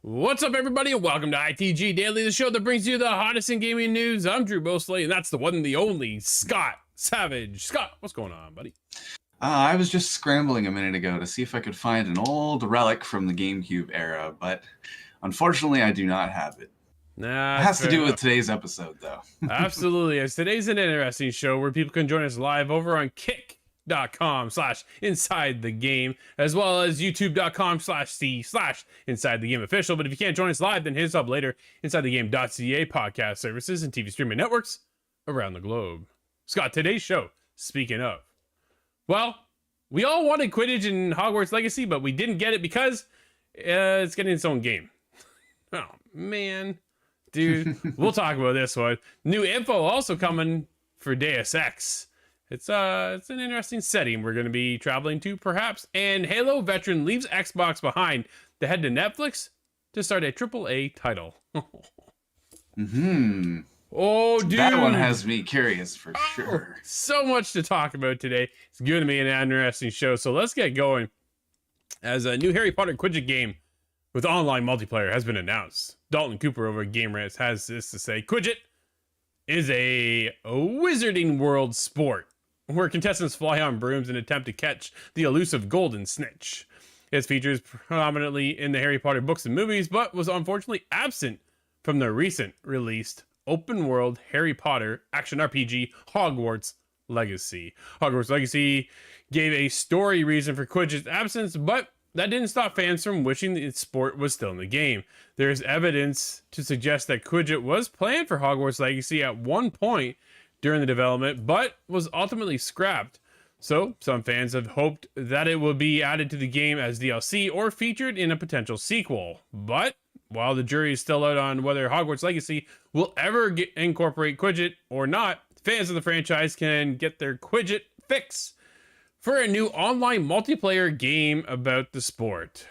What's up, everybody, and welcome to ITG Daily, the show that brings you the hottest in gaming news. I'm Drew Mosley, and that's the one and the only Scott Savage. Scott, what's going on, buddy? I was just scrambling a minute ago to see if I could find an old relic from the GameCube era, but unfortunately I do not have it. Nah, it has to do with today's episode, though. Absolutely, as today's an interesting show where people can join us live over on kick.com/inside-the-game, as well as youtube.com/c/inside-the-game-official. But if you can't join us live, then hit us up later, inside-the-game.ca podcast services and TV streaming networks around the globe. Scott, today's show, speaking of, well, we all wanted Quidditch in Hogwarts Legacy, but we didn't get it because it's getting its own game. Oh, man. Dude, we'll talk about this one. New info also coming for Deus Ex. it's an interesting setting we're going to be traveling to, perhaps. And Halo veteran leaves Xbox behind to head to Netflix to start a AAA title. Hmm. Oh, dude. That one has me curious for sure. So much to talk about today. It's going to be an interesting show. So let's get going. As a new Harry Potter Quidditch game with online multiplayer has been announced, Dalton Cooper over at Game Rants has this to say: Quidditch is a wizarding world sport where contestants fly on brooms and attempt to catch the elusive golden snitch. It features prominently in the Harry Potter books and movies, but was unfortunately absent from the recent released open world Harry Potter action RPG Hogwarts Legacy. Hogwarts Legacy gave a story reason for Quidditch's absence, but that didn't stop fans from wishing the sport was still in the game. There is evidence to suggest that Quidditch was planned for Hogwarts Legacy at one point during the development, but was ultimately scrapped. So, some fans have hoped that it will be added to the game as DLC or featured in a potential sequel. But while the jury is still out on whether Hogwarts Legacy will ever incorporate Quidditch or not, fans of the franchise can get their Quidditch fix for a new online multiplayer game about the sport.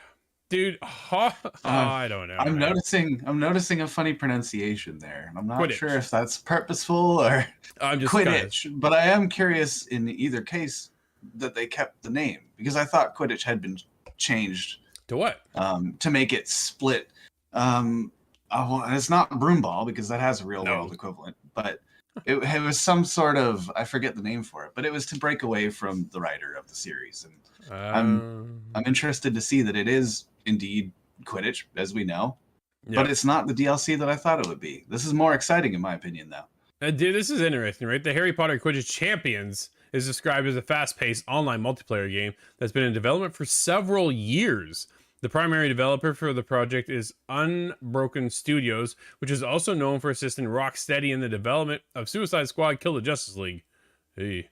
Dude, I don't know. I'm noticing a funny pronunciation there. I'm not Quidditch. sure if that's purposeful or I'm just Quidditch, but I am curious in either case that they kept the name, because I thought Quidditch had been changed to what? To make it split. It's not broomball, because that has a real world equivalent, but it was some sort of, I forget the name for it, but it was to break away from the writer of the series. And I'm interested to see that it is indeed Quidditch, as we know, but it's not the DLC that I thought it would be. This is more exciting in my opinion, though. Dude, this is interesting, right? The Harry Potter Quidditch Champions is described as a fast-paced online multiplayer game that's been in development for several years. The primary developer for the project is Unbroken Studios, which is also known for assisting Rocksteady in the development of Suicide Squad: Kill the Justice League. Hey.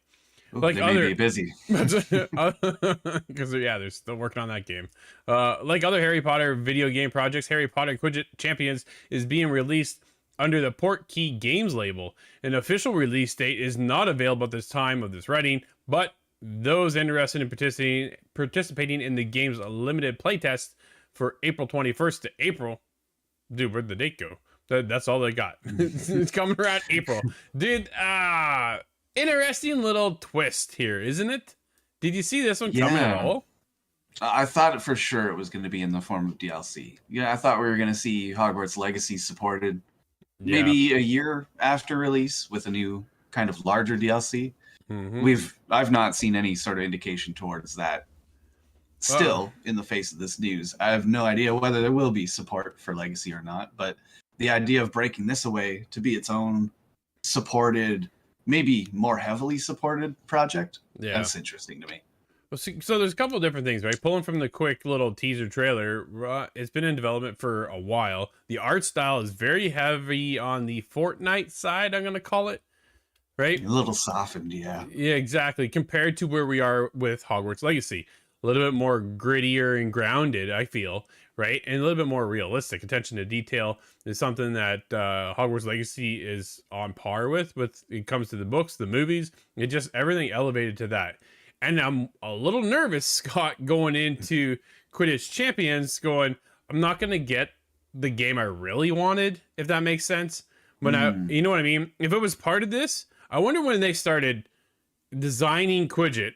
Ooh, like they may be busy. Because they're still working on that game. Like other Harry Potter video game projects, Harry Potter Quidditch Champions is being released under the Portkey Games label. An official release date is not available at this time of this writing, but those interested in participating in the game's limited playtest for April 21st to April. Dude, where'd the date go? That's all they got. It's coming around April. Dude, interesting little twist here, isn't it? Did you see this one coming at all? I thought for sure it was going to be in the form of DLC. Yeah, I thought we were going to see Hogwarts Legacy supported maybe a year after release with a new kind of larger DLC. Mm-hmm. I've not seen any sort of indication towards that still in the face of this news. I have no idea whether there will be support for Legacy or not, but the idea of breaking this away to be its own supported, maybe more heavily supported project, that's interesting to me. Well, so there's a couple of different things, right? Pulling from the quick little teaser trailer, it's been in development for a while. The art style is very heavy on the Fortnite side, I'm going to call it, right? A little softened, yeah. Yeah, exactly. Compared to where we are with Hogwarts Legacy. A little bit more grittier and grounded, I feel, right? And a little bit more realistic. Attention to detail is something that Hogwarts Legacy is on par with it comes to the books, the movies. It just everything elevated to that. And I'm a little nervous, Scott, going into Quidditch Champions, going, I'm not going to get the game I really wanted, if that makes sense. But you know what I mean? If it was part of this, I wonder when they started designing Quidditch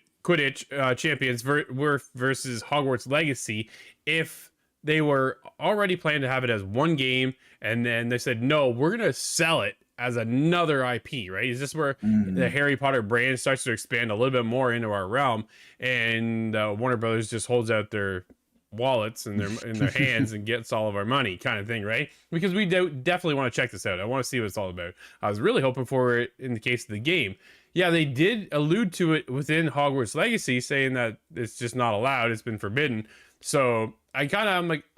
Champions versus Hogwarts Legacy, if they were already planning to have it as one game, and then they said, no, we're going to sell it as another IP, right? Is this where the Harry Potter brand starts to expand a little bit more into our realm, and Warner Brothers just holds out their wallets and in their hands and gets all of our money, kind of thing, right? Because we definitely want to check this out. I want to see what it's all about. I was really hoping for it in the case of the game. Yeah, they did allude to it within Hogwarts Legacy, saying that it's just not allowed. It's been forbidden. So I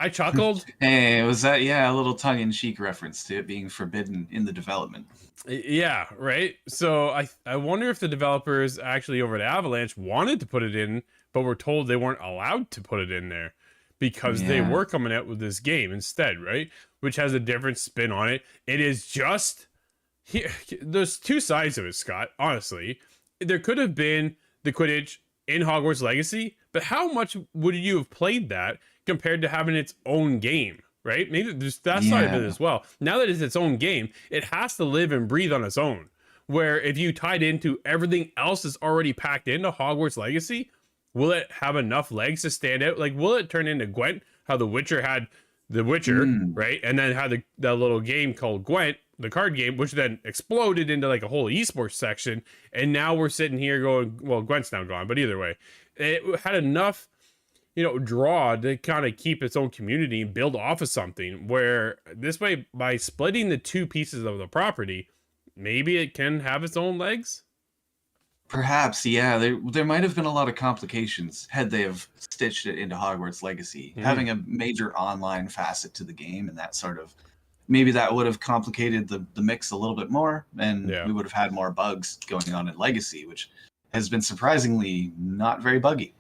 chuckled. Hey, was that, a little tongue-in-cheek reference to it being forbidden in the development. Yeah, right? So I wonder if the developers actually over at Avalanche wanted to put it in, but were told they weren't allowed to put it in there because they were coming out with this game instead, right? Which has a different spin on it. It is just... There's two sides of it, Scott, honestly. there could have been the Quidditch in Hogwarts Legacy, but how much would you have played that compared to having its own game, right? Maybe there's that side of it as well. Now that it's its own game, it has to live and breathe on its own. Where if you tied into everything else that's already packed into Hogwarts Legacy, will it have enough legs to stand out? Like, will it turn into Gwent? How The Witcher had The Witcher, right? And then had that little game called Gwent, the card game, which then exploded into like a whole esports section. And now we're sitting here going, well, Gwent's now gone, but either way, it had enough, draw to kind of keep its own community and build off of something where this way, by splitting the two pieces of the property, maybe it can have its own legs. Perhaps, yeah. There might have been a lot of complications had they have stitched it into Hogwarts Legacy. Having a major online facet to the game and that sort of, maybe that would have complicated the mix a little bit more, and we would have had more bugs going on in Legacy, which has been surprisingly not very buggy.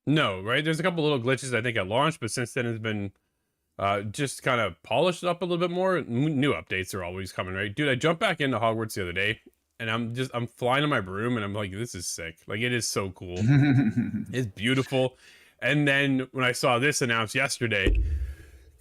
No, right? There's a couple little glitches I think at launch, but since then it's been just kind of polished up a little bit more. New updates are always coming, right? Dude, I jumped back into Hogwarts the other day, and I'm flying on my broom, and I'm like, this is sick. Like, it is so cool. It's beautiful. And then when I saw this announced yesterday,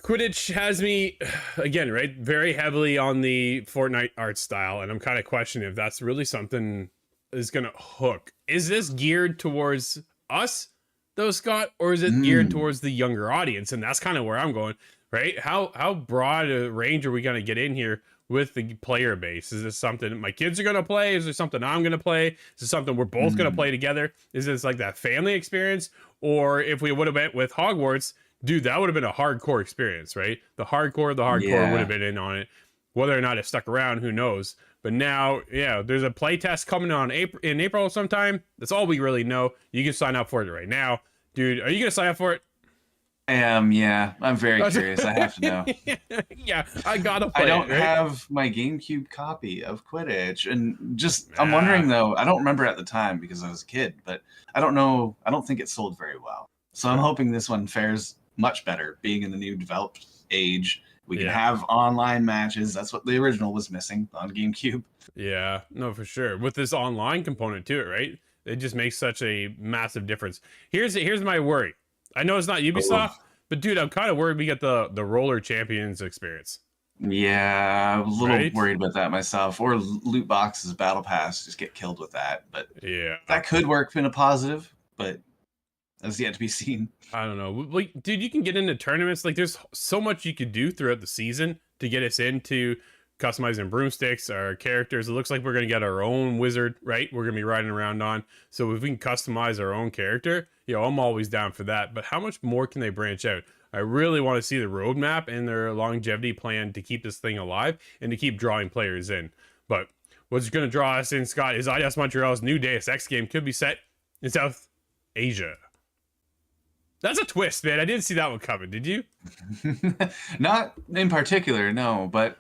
Quidditch has me, again, right, very heavily on the Fortnite art style, and I'm kind of questioning if that's really something is going to hook. Is this geared towards us, though, Scott, or is it geared towards the younger audience? And that's kind of where I'm going, right? How broad a range are we going to get in here with the player base? Is this something my kids are going to play? Is there something I'm going to play? Is this something we're both going to play together? Is this like that family experience? Or if we would have went with Hogwarts, dude, that would have been a hardcore experience, right? The hardcore would have been in on it. Whether or not it stuck around, who knows? But now, there's a play test coming on in April sometime. That's all we really know. You can sign up for it right now. Dude, are you going to sign up for it? I am, yeah. I'm very curious. I have to know. Yeah, I gotta play I don't it, right? have my GameCube copy of Quidditch. And I'm wondering, though, I don't remember at the time because I was a kid, but I don't know. I don't think it sold very well. So I'm hoping this one fares much better, being in the new developed age. We can have online matches. That's what the original was missing on GameCube. Yeah, no, for sure. With this online component to it, right? It just makes such a massive difference. Here's my worry. I know it's not Ubisoft, but dude, I'm kind of worried we get the Roller Champions experience. Yeah, I'm a little worried about that myself. Or loot boxes, battle pass, just get killed with that. But that could work in a positive, but that's yet to be seen. I don't know. Like, dude, you can get into tournaments. Like, there's so much you could do throughout the season to get us into customizing broomsticks, our characters. It looks like we're going to get our own wizard, right? We're going to be riding around on. So if we can customize our own character, I'm always down for that. But how much more can they branch out? I really want to see the roadmap and their longevity plan to keep this thing alive and to keep drawing players in. But what's going to draw us in, Scott, is IDS Montreal's new Deus Ex game could be set in South Asia. That's a twist, man. I didn't see that one coming. Did you? Not in particular, no. But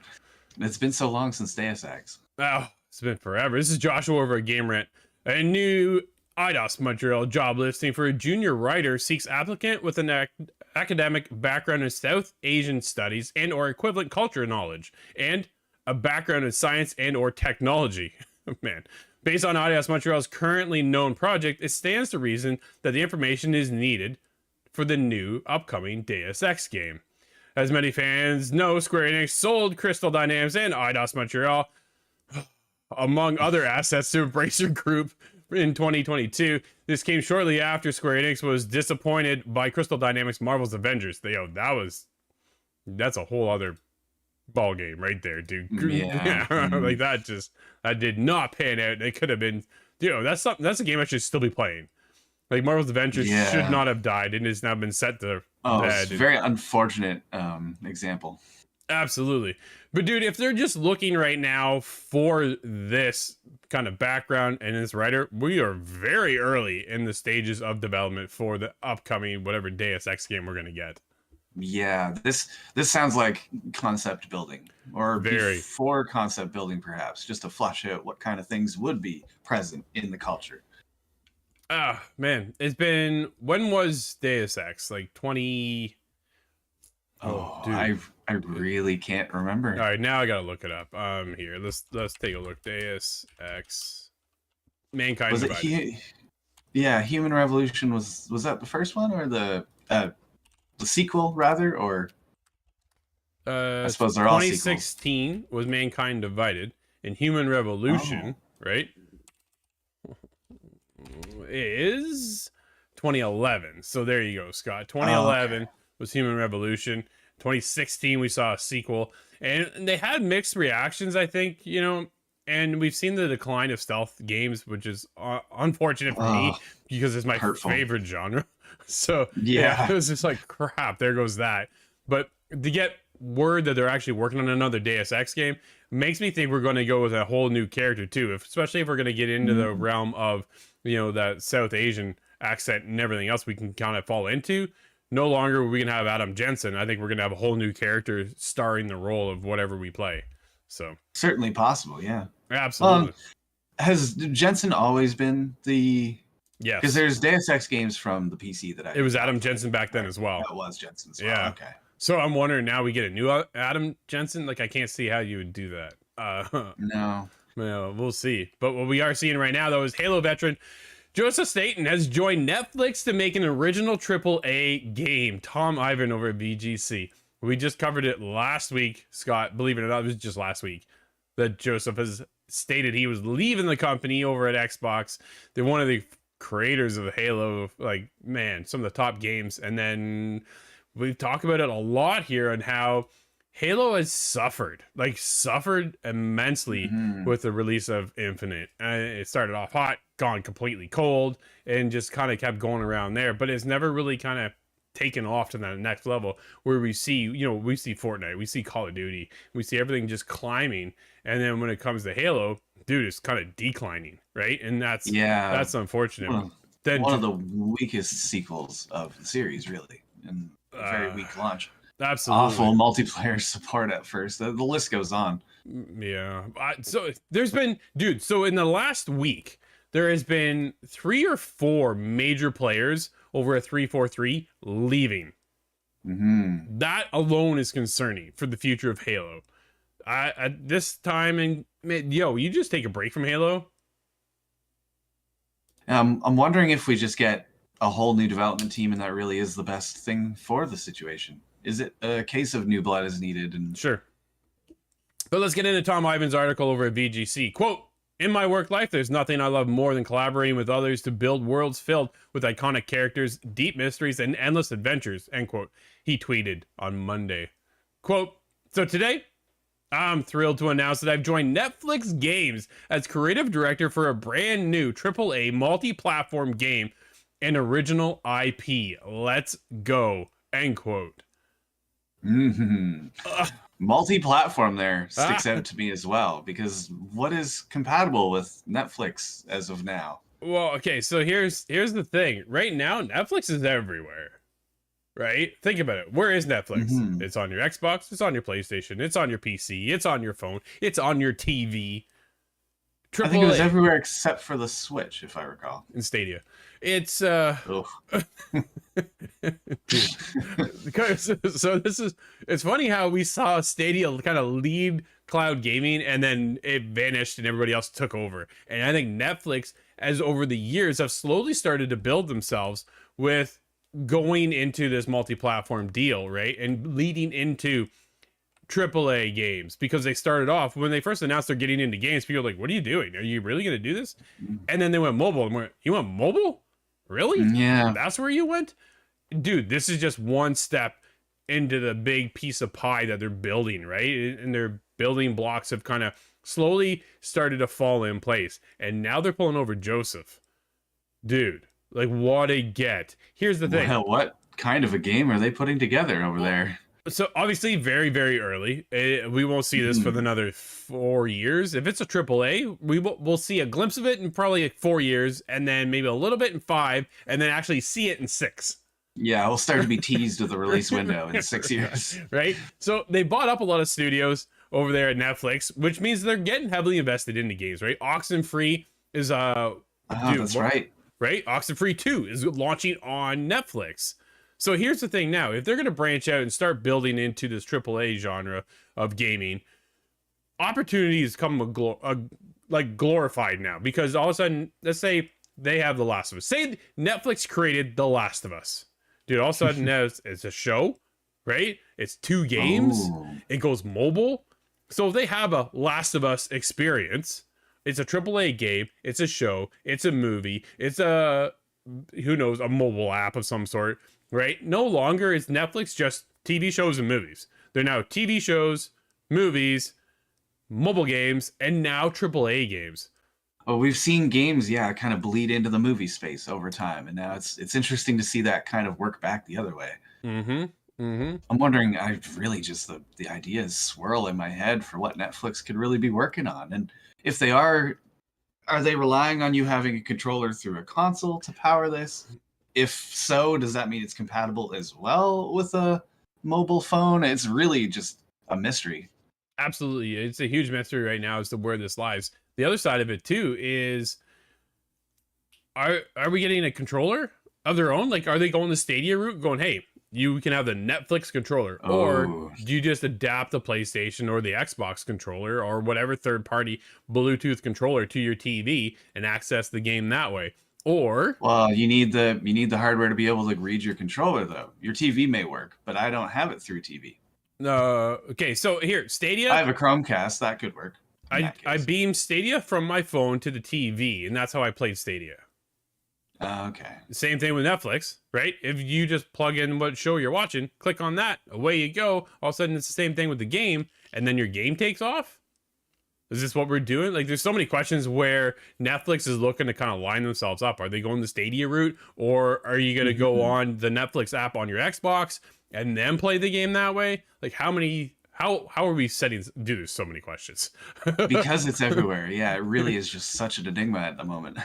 it's been so long since Deus Ex. Oh, it's been forever. This is Joshua over at Game Rant. A new IDOS Montreal job listing for a junior writer seeks applicant with an academic background in South Asian studies and or equivalent culture knowledge, and a background in science and or technology. Man. Based on IDOS Montreal's currently known project, it stands to reason that the information is needed for the new upcoming Deus Ex game. As many fans know, Square Enix sold Crystal Dynamics and IDOS Montreal, among other assets, to Embracer Group in 2022. This came shortly after Square Enix was disappointed by Crystal Dynamics' Marvel's Avengers. That's a whole other ball game right there, dude. Like that did not pan out. It could have been, that's a game I should still be playing. Like, Marvel's Avengers should not have died and has now been set to it's a very unfortunate example. Absolutely. But dude, if they're just looking right now for this kind of background and this writer, we are very early in the stages of development for the upcoming whatever Deus Ex game we're going to get. Yeah, this sounds like concept building, or before concept building, perhaps, just to flush out what kind of things would be present in the culture. Ah, man, it's been, when was Deus Ex? Like 20... Oh, dude. I really can't remember. All right, now I gotta look it up. Here, let's take a look. Deus Ex Mankind Was it Divided. yeah, Human Revolution was that the first one or the sequel rather, or I suppose they're all sequels. 2016 was Mankind Divided, and Human Revolution, Oh. right, is 2011. So there you go, Scott. Oh, okay. 2011 was Human Revolution. 2016 we saw a sequel, and they had mixed reactions, I think, and we've seen the decline of stealth games, which is unfortunate for Oh, me because it's my hurtful. favorite genre. So yeah, Yeah. it was just like, crap, there goes that. But to get word that they're actually working on another Deus Ex game makes me think we're going to go with a whole new character too, especially if we're going to get into the realm of, that South Asian accent and everything else we can kind of fall into. No longer are we going to have Adam Jensen. I think we're going to have a whole new character starring the role of whatever we play. So Certainly possible, yeah. absolutely. Has Jensen always been the? Yes. Because there's Deus Ex games from the PC that I. It was Adam Jensen back then as well. That was Jensen as well. Yeah. Okay. So I'm wondering now we get a new Adam Jensen. Like, I can't see how you would do that. No. Well, we'll see. But what we are seeing right now, though, is Halo veteran Joseph Staten has joined Netflix to make an original AAA game. Tom Ivan over at VGC. We just covered it last week, Scott. Believe it or not, it was just last week that Joseph has stated he was leaving the company over at Xbox. They're one of the creators of Halo, like, man, some of the top games. And then we've talked about it a lot here on how Halo has suffered immensely with the release of Infinite. It started off hot, gone completely cold, and just kind of kept going around there. But it's never really kind of taken off to that next level where we see Fortnite, we see Call of Duty, we see everything just climbing. And then when it comes to Halo, dude, it's kind of declining, right? And that's unfortunate. One of the weakest sequels of the series, really, and a very weak launch. Absolutely. Awful multiplayer support at first. The list goes on. Yeah. So there's been, dude, so in the last week, there has been 3 or 4 major players over a 343 leaving. That alone is concerning for the future of Halo. At this time, and you just take a break from Halo. I'm wondering if we just get a whole new development team, and that really is the best thing for the situation. Is it a case of new blood is needed? And sure. But let's get into Tom Ivan's article over at VGC. Quote, "In my work life, there's nothing I love more than collaborating with others to build worlds filled with iconic characters, deep mysteries, and endless adventures," end quote. He tweeted on Monday. Quote, "So today, I'm thrilled to announce that I've joined Netflix Games as creative director for a brand new AAA multi-platform game and original IP. Let's go," end quote. Multi-platform there sticks out to me as well, because what is compatible with Netflix as of now? Well, okay, so here's the thing. Right now, Netflix is everywhere. Right? Think about it. Where is Netflix? It's on your Xbox, it's on your PlayStation, it's on your PC, it's on your phone, it's on your TV. I think it was everywhere except for the Switch, if I recall. In Stadia. It's so it's funny how we saw Stadia kind of lead cloud gaming and then it vanished and everybody else took over. And I think Netflix, as over the years, have slowly started to build themselves with going into this multi-platform deal, right? And leading into AAA games, because they started off when they first announced they're getting into games, people were like, what are you doing? Are you really going to do this? And then they went mobile and went, you went mobile? Really? Yeah. That's where you went? Dude, this is just one step into the big piece of pie that they're building, right? And their building blocks have kind of slowly started to fall in place. And now they're pulling over Joseph. Dude, like, what a get. Here's the thing. Well, what kind of a game are they putting together over there? So obviously very, very early. We won't see this for another 4 years. If it's a AAA, we'll see a glimpse of it in probably like 4 years, and then maybe a little bit in 5, and then actually see it in 6. Yeah, we'll start to be teased with the release window in 6 years. Right? So they bought up a lot of studios over there at Netflix, which means they're getting heavily invested into games, right? Oxenfree is that's right. Right? Oxenfree 2 is launching on Netflix. So here's the thing now, if they're going to branch out and start building into this AAA genre of gaming, opportunities come like glorified now, because all of a sudden, let's say they have The Last of Us. Say Netflix created The Last of Us. Dude, all of a sudden now it's a show, right? It's 2 games. Oh. It goes mobile. So if they have a Last of Us experience, it's a AAA game, it's a show, it's a movie, it's a, who knows, a mobile app of some sort, right? No longer is Netflix just TV shows and movies. They're now TV shows, movies, mobile games, and now AAA games. Well, we've seen games, kind of bleed into the movie space over time, and now it's interesting to see that kind of work back the other way. I'm wondering, I really just the ideas swirl in my head for what Netflix could really be working on, and if they are they relying on you having a controller through a console to power this? If so, does that mean it's compatible as well with a mobile phone? It's really just a mystery. Absolutely. It's a huge mystery right now as to where this lies. The other side of it too is, are we getting a controller of their own? Like, are they going the Stadia route, going, hey, you can have the Netflix controller, or do you just adapt the PlayStation or the Xbox controller or whatever third-party Bluetooth controller to your TV and access the game that way? Or, well, you need the hardware to be able to read your controller, though. Your TV may work, but I don't have it through TV. Okay, so here, Stadia. I have a Chromecast, that could work. I beamed Stadia from my phone to the TV, and that's how I played Stadia. Okay. Same thing with Netflix, right? If you just plug in what show you're watching, click on that, away you go. All of a sudden, it's the same thing with the game, and then your game takes off. Is this what we're doing? Like, there's so many questions where Netflix is looking to kind of line themselves up. Are they going the Stadia route, or are you going to go on the Netflix app on your Xbox and then play the game that way? Like, how are we setting? Dude, there's so many questions. Because it's everywhere. Yeah, it really is just such an enigma at the moment.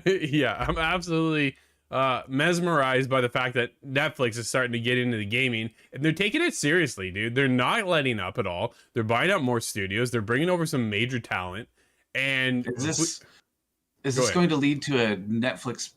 Yeah, I'm absolutely mesmerized by the fact that Netflix is starting to get into the gaming, and they're taking it seriously, dude. They're not letting up at all. They're buying up more studios. They're bringing over some major talent. And is this going to lead to a Netflix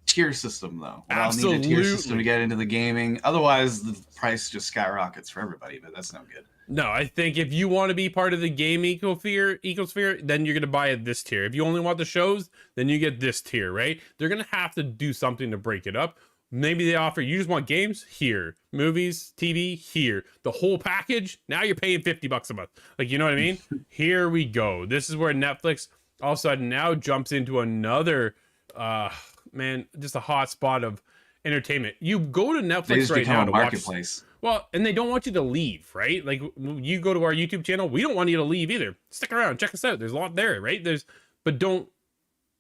tier system, though? Absolutely. I'll need a tier system to get into the gaming. Otherwise, the price just skyrockets for everybody, but that's no good. No, I think if you want to be part of the game ecosphere, then you're going to buy this tier. If you only want the shows, then you get this tier, right? They're going to have to do something to break it up. Maybe they offer, you just want games here, movies, TV here, the whole package. Now you're paying $50 a month. Like, you know what I mean? Here we go. This is where Netflix all of a sudden now jumps into another, just a hot spot of entertainment. You go to Netflix right now to marketplace. Well, and they don't want you to leave, right? Like, you go to our YouTube channel, we don't want you to leave either. Stick around, check us out. There's a lot there, right?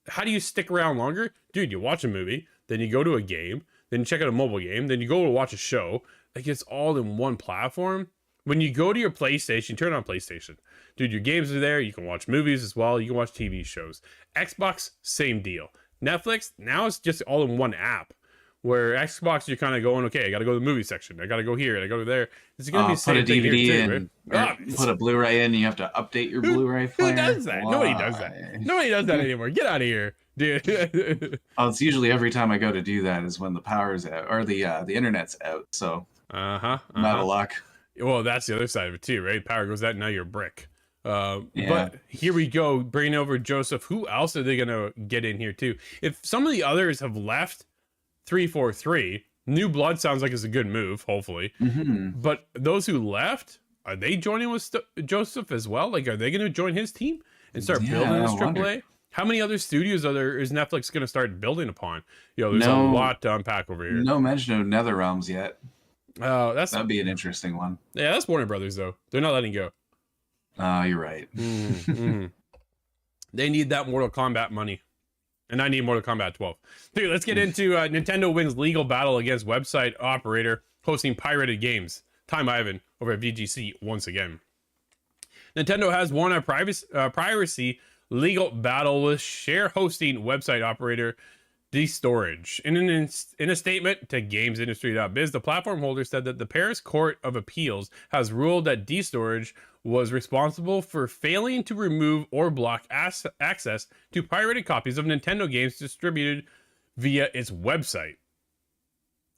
How do you stick around longer? Dude, you watch a movie, then you go to a game, then you check out a mobile game, then you go to watch a show. Like, it's all in one platform. When you go to your PlayStation, turn on PlayStation. Dude, your games are there. You can watch movies as well. You can watch TV shows. Xbox, same deal. Netflix, now it's just all in one app. Where Xbox, you're kind of going, okay, I got to go to the movie section. I got to go here. I got to go there. It's going to be the same thing here too, right? Put a Blu-ray in. You have to update your Blu-ray player. Who does that? Why? Nobody does that. Nobody does that anymore. Get out of here, dude. Oh, it's usually every time I go to do that is when the power's out or the internet's out. So I'm out of luck. Well, that's the other side of it too, right? Power goes out, now you're a brick. But here we go, bringing over Joseph. Who else are they going to get in here too? If some of the others have left 343, New Blood sounds like it's a good move, hopefully. But those who left, are they joining with Joseph as well? Like, are they going to join his team and start building this AAA? How many other studios is Netflix going to start building upon? There's a lot to unpack over here. No mention of NetherRealms yet. That'd be an interesting one. Yeah, that's Warner Brothers though. They're not letting go. You're right. They need that Mortal Kombat money. And I need Mortal Kombat 12. Dude, let's get into Nintendo wins legal battle against website operator hosting pirated games. Time Ivan over at VGC once again. Nintendo has won a piracy legal battle with share hosting website operator DeStorage. In a statement to GamesIndustry.biz, the platform holder said that the Paris Court of Appeals has ruled that DeStorage was responsible for failing to remove or block access to pirated copies of Nintendo games distributed via its website.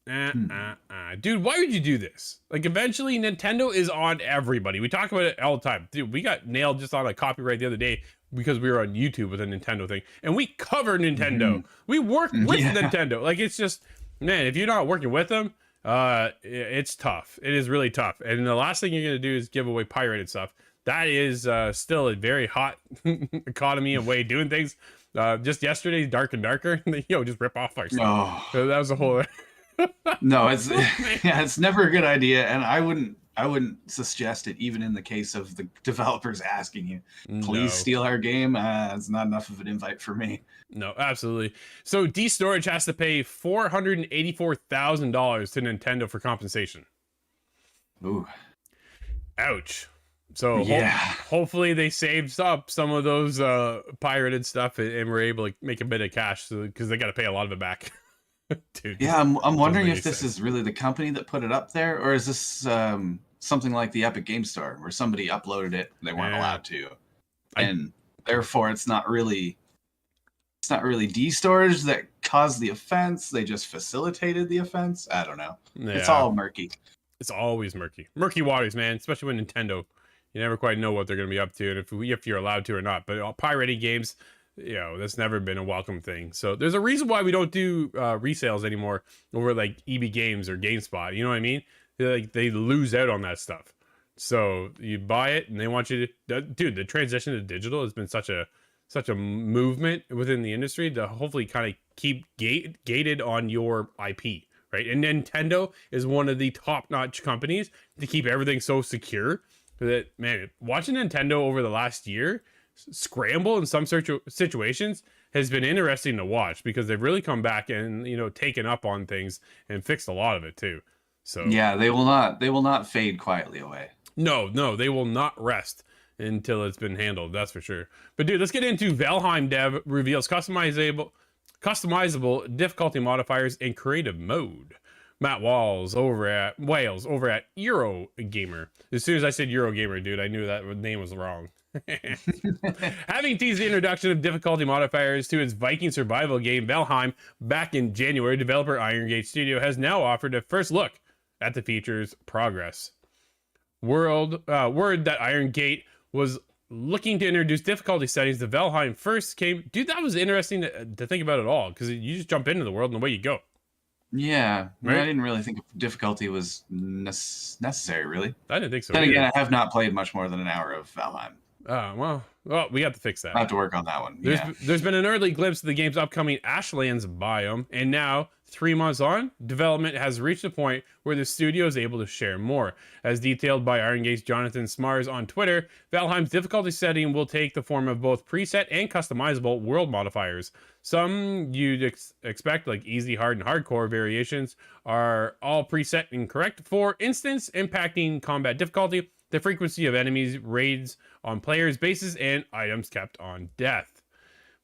Dude, why would you do this? Like, eventually Nintendo is on everybody. We talk about it all the time. Dude, we got nailed just on a copyright the other day because we were on YouTube with a Nintendo thing, and we cover Nintendo. We work with Nintendo. Like, it's just, man, if you're not working with them, it's tough. It is really tough. And the last thing you're gonna do is give away pirated stuff. That is still a very hot economy and way of doing things. Just yesterday, Dark and Darker, just rip off our stuff. Oh. So that was a whole. No, it's never a good idea, and I wouldn't suggest it even in the case of the developers asking you, please steal our game. It's not enough of an invite for me. No, absolutely. So D-Storage has to pay $484,000 to Nintendo for compensation. Ooh. Ouch. So hopefully they saved up some of those pirated stuff and were able to make a bit of cash because they got to pay a lot of it back. Dude, yeah, I'm wondering if this is really the company that put it up there, or is this something like the Epic Game Store where somebody uploaded it and they weren't allowed to, and therefore it's not really D-Storage that caused the offense. They just facilitated the offense. I don't know. Yeah. It's all murky. It's always murky waters, man. Especially with Nintendo, you never quite know what they're going to be up to, and if you're allowed to or not. But pirating games, that's never been a welcome thing. So there's a reason why we don't do resales anymore over like EB Games or GameSpot. You know what I mean? They lose out on that stuff. So you buy it and they want you to, dude, the transition to digital has been such a movement within the industry to hopefully kind of keep gated on your IP, right? And Nintendo is one of the top-notch companies to keep everything so secure that, man, watching Nintendo over the last year scramble in some situations has been interesting to watch because they've really come back and taken up on things and fixed a lot of it too. So yeah, they will not fade quietly away. No, they will not rest until it's been handled, that's for sure. But dude, let's get into Valheim dev reveals customizable difficulty modifiers in creative mode. Matt Wales over at Eurogamer. As soon as I said Eurogamer, dude, I knew that name was wrong. Having teased the introduction of difficulty modifiers to its Viking survival game Valheim back in January, developer Iron Gate Studio has now offered a first look at the feature's progress. Word that Iron Gate was looking to introduce difficulty settings to Valheim first came. Dude, that was interesting to think about at all, because you just jump into the world and away you go. Yeah, right? I didn't really think difficulty was necessary, really. I didn't think so. Then again, I have not played much more than an hour of Valheim. Well, we got to fix that. I have to work on that one. There's been an early glimpse of the game's upcoming Ashlands biome, and now, 3 months on, development has reached a point where the studio is able to share more. As detailed by Iron Gate's Jonathan Smars on Twitter, Valheim's difficulty setting will take the form of both preset and customizable world modifiers. Some you'd expect, like easy, hard, and hardcore variations, are all preset and correct. For instance, impacting combat difficulty, the frequency of enemies, raids on players' bases, and items kept on death.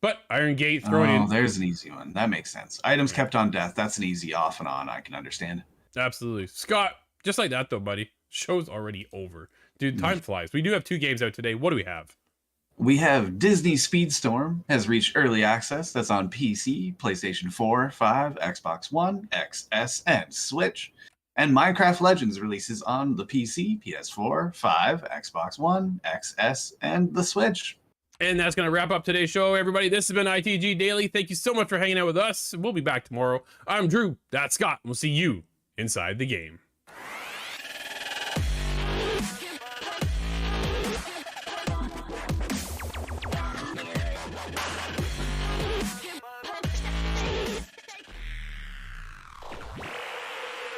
But Iron Gate throwing in... there's an easy one. That makes sense. Items kept on death. That's an easy off and on. I can understand. Absolutely. Scott, just like that though, buddy. Show's already over. Dude, time flies. We do have 2 games out today. What do we have? We have Disney Speedstorm has reached early access. That's on PC, PlayStation 4, 5, Xbox One, XS, and Switch. And Minecraft Legends releases on the PC, PS4, 5, Xbox One, XS, and the Switch. And that's going to wrap up today's show, everybody. This has been ITG Daily. Thank you so much for hanging out with us. We'll be back tomorrow. I'm Drew. That's Scott. We'll see you inside the game.